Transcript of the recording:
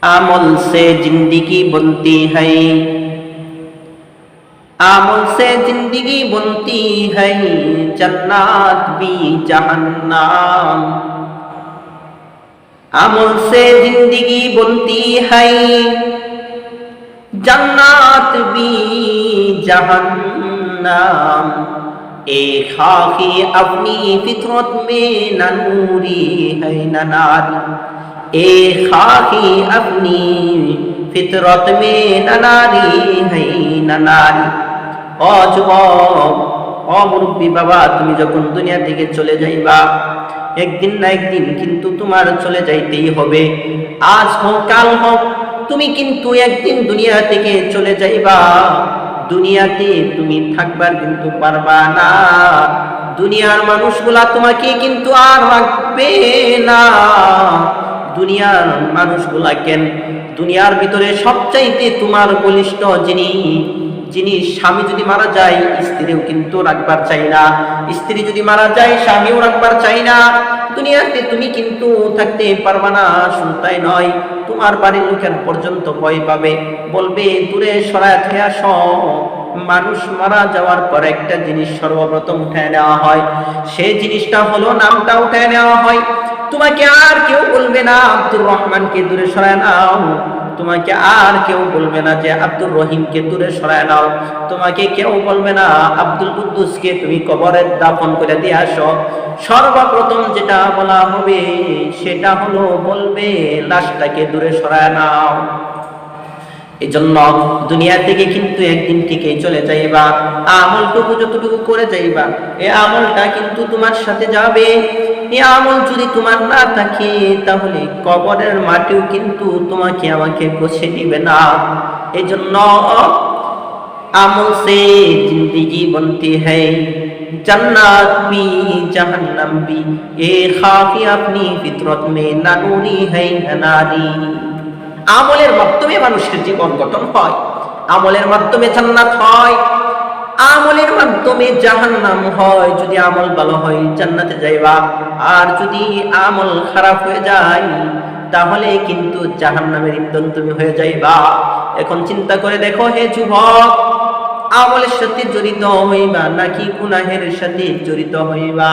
अमल से जिंदगी बनती है, अमल से जिंदगी बनती है, जन्नत भी जहन्नम। अमल से जिंदगी बनती है, जन्नत भी जहन्नम। एक खाकी अपनी फितरत में न नूरी है न नारी, एक खाकी अपनी फितरत में न नारी है न नारी। ও যুবক, ও মুরব্বী বাবা, তুমি যখন দুনিয়া থেকে চলে যাইবা, একদিন না একদিন কিন্তু তোমার চলে যাইতেই হবে। আজ হোক কাল হোক, তুমি কিন্তু একদিন দুনিয়া থেকে চলে যাইবা। দুনিয়াতে তুমি থাকবার কিন্তু পারবা না। দুনিয়ার মানুষগুলা তোমাকে কিন্তু আর রাখবে না। দুনিয়ার মানুষগুলা কেন, দুনিয়ার ভিতরে সবচাইতে তোমার বলিষ্ঠ যিনি স্বামী যদি মারা যায়, স্ত্রীও কিন্তু রাখবার চাই না। স্ত্রী যদি মারা যায়, স্বামীও রাখবার চাই না। দুনিয়াতে তুমি কিন্তু থাকতে পারবা না। শুধু তাই নয়, তোমার বাড়ির লোকের পর্যন্ত ভয় পাবে, বলবে দূরে সরায় থেকে আসো। মানুষ মারা যাওয়ার পর একটা জিনিস সর্বপ্রথম উঠায় নেওয়া হয়, সেই জিনিসটা হলো নামটা উঠায় নেওয়া হয়। তোমাকে আর কেউ বলবে না আব্দুর রহমানকে দূরে সরায় নাও, তোমাকে আর কেউ বলবে না যে আব্দুর রহিমকে দূরে সরায় নাও, তোমাকে কেউ বলবে না আব্দুল কুদ্দুসকে তুমি কবরে দাফন করে দিয়ে আসো। সর্বপ্রথম যেটা বলা হবে সেটা হলো, বলবে লাশটাকে দূরে সরায় নাও। এই জন্য দুনিয়া থেকে কিন্তু একদিন ঠিকই চলে যাইবা। আমলটুকু যতটুকু করে যাইবা, এই আমলটা কিন্তু তোমার সাথে যাবে। এই আমল যদি তোমার না থাকে, তাহলে কবরের মাটিও কিন্তু তোমাকে আমাকে বসে দিবে না। এই জন্য আমল সে জিন্দিগি বনতি হ্যায়, जन्नत भी जहन्नम भी, ये खाकी अपनी फितरत में न नूरी है न नारी। আমলের মাধ্যমে মানুষের জীবন গঠন হয়, আমলের মাধ্যমে জান্নাত হয়, আমলের মাধ্যমে জাহান্নাম হয়। যদি আমল ভালো হয় জান্নাতে যাইবা, আর যদি আমল খারাপ হয়ে যায় তাহলে কিন্তু জাহান্নামের ইন্ধন তুমি হয়ে যাইবা। এখন চিন্তা করে দেখো হে যুবক, আমলের সাথে জড়িত হইবা নাকি গুনাহের সাথে জড়িত হইবা?